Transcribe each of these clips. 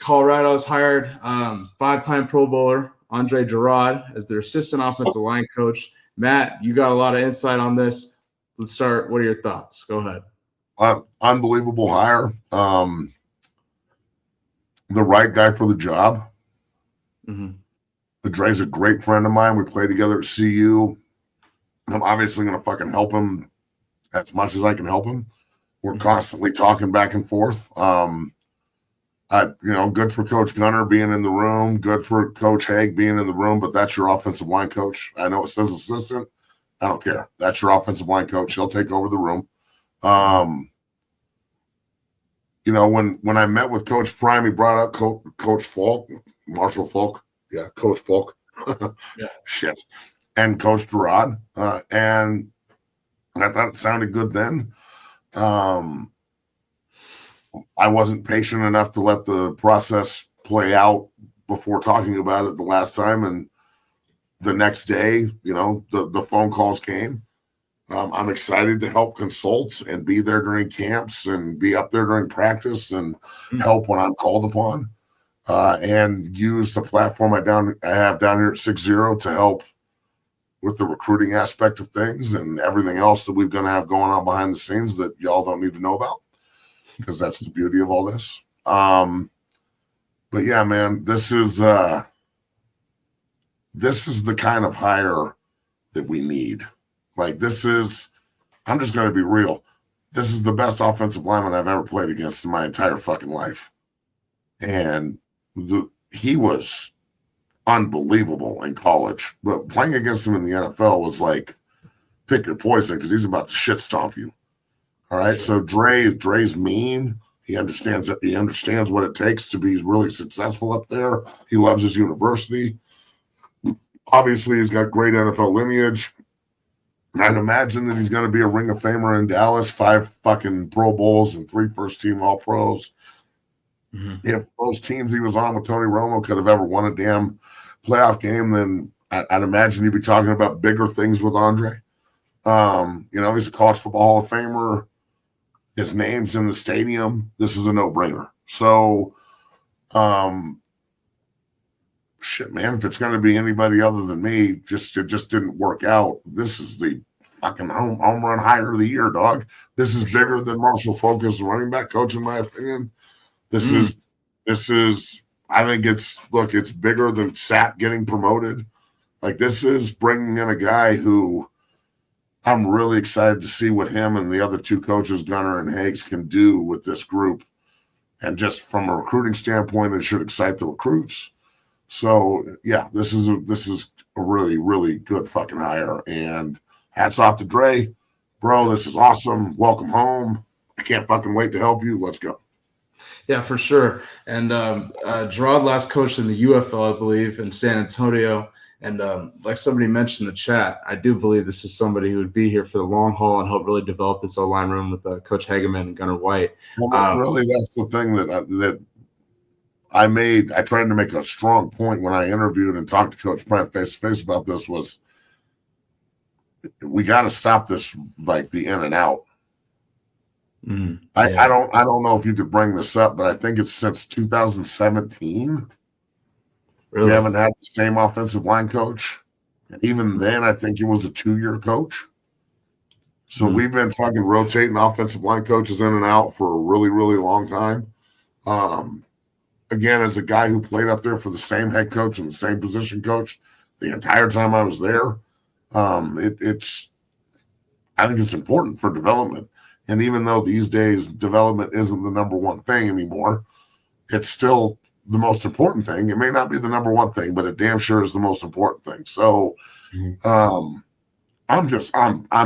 Colorado's hired five-time Pro Bowler Andre Gurode as their assistant offensive line coach. Matt, you got a lot of insight on this. Let's start. What are your thoughts? Go ahead. Unbelievable hire. The right guy for the job. Dre's a great friend of mine. We play together at CU. I'm obviously going to fucking help him as much as I can help him. We're constantly talking back and forth. Good for Coach Gunner being in the room. Good for Coach Haig being in the room. But that's your offensive line coach. I know it says assistant. I don't care. That's your offensive line coach. He'll take over the room. When I met with Coach Prime, he brought up Coach Falk, Marshall Falk. Yeah, Coach Falk. Yeah. Shit. And Coach Gurode. And I thought it sounded good then. I wasn't patient enough to let the process play out before talking about it the last time. And the next day, the phone calls came. I'm excited to help consult and be there during camps and be up there during practice and help when I'm called upon, and use the platform I have down here at 6-0 to help with the recruiting aspect of things and everything else that we're going to have going on behind the scenes that y'all don't need to know about, because that's the beauty of all this. But yeah, man, this is the kind of hire that we need. Like, I'm just going to be real. This is the best offensive lineman I've ever played against in my entire fucking life. And he was unbelievable in college. But playing against him in the NFL was like, pick your poison, because he's about to shit stomp you. All right. So Dre's mean. He understands what it takes to be really successful up there. He loves his university. Obviously, he's got great NFL lineage. I'd imagine that he's going to be a Ring of Famer in Dallas, 5 fucking Pro Bowls and 3 first-team All-Pros. If those teams he was on with Tony Romo could have ever won a damn playoff game, then I'd imagine you'd be talking about bigger things with Andre. He's a College Football Hall of Famer. His name's in the stadium. This is a no-brainer. So, shit, man, if it's going to be anybody other than me, it just didn't work out. This is the fucking home run hire of the year, dog. This is bigger than Marshall Falk as running back coach, in my opinion. This is, I think it's bigger than Sapp getting promoted. Like, this is bringing in a guy who I'm really excited to see what him and the other 2 coaches, Gunner and Higgs, can do with this group. And just from a recruiting standpoint, it should excite the recruits. So yeah, this is a really, really good fucking hire, and hats off to Dre, bro. This is awesome. Welcome home. I can't fucking wait to help you. Let's go. Yeah, for sure. And Gerard last coached in the UFL, I believe, in San Antonio. And like somebody mentioned in the chat, I do believe this is somebody who would be here for the long haul and help really develop this O-line room with Coach Hageman and Gunnar White. Well, really, that's the thing that I tried to make a strong point when I interviewed and talked to Coach Prime face to face about this was, we got to stop this, like, the in and out. I don't know if you could bring this up, but I think it's since 2017. Really? We haven't had the same offensive line coach. And even then, I think he was a 2-year coach. So we've been fucking rotating offensive line coaches in and out for a really, really long time. Again, as a guy who played up there for the same head coach and the same position coach the entire time I was there, I think it's important for development. And even though these days development isn't the number one thing anymore, it's still the most important thing. It may not be the number one thing, but it damn sure is the most important thing. So I'm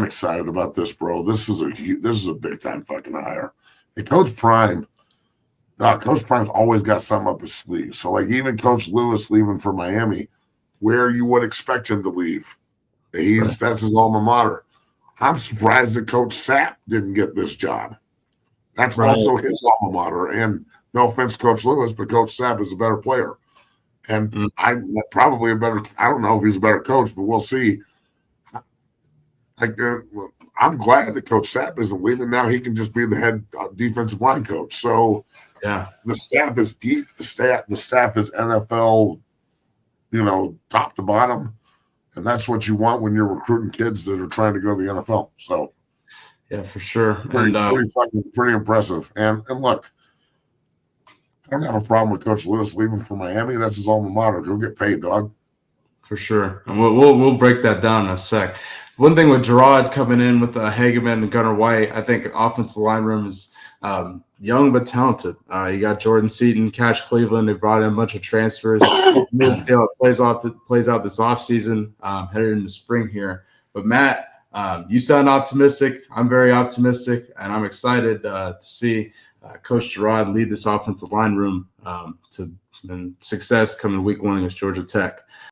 excited about this, bro. This is a big time fucking hire. And Coach Prime's always got something up his sleeve. So, like, even Coach Lewis leaving for Miami, where you would expect him to leave. That's his alma mater. I'm surprised that Coach Sapp didn't get this job. That's also his alma mater. And no offense, Coach Lewis, but Coach Sapp is a better player. And I'm probably I don't know if he's a better coach, but we'll see. Like, I'm glad that Coach Sapp isn't leaving. Now he can just be the head defensive line coach. So Yeah, The staff is deep. The staff is NFL, top to bottom. And that's what you want when you're recruiting kids that are trying to go to the NFL. So yeah, for sure. pretty impressive. And look, I don't have a problem with Coach Lewis leaving for Miami. That's his alma mater. Go get paid, dog. For sure, and we'll break that down in a sec. One thing with Gurode coming in with Hageman and Gunnar White, I think offensive line room is young but talented. You got Jordan Seaton, Cash Cleveland. They brought in a bunch of transfers. We'll see how it plays out this offseason, headed into spring here. But Matt, you sound optimistic. I'm very optimistic, and I'm excited to see Coach Gurode lead this offensive line room to success coming week 1 against Georgia Tech.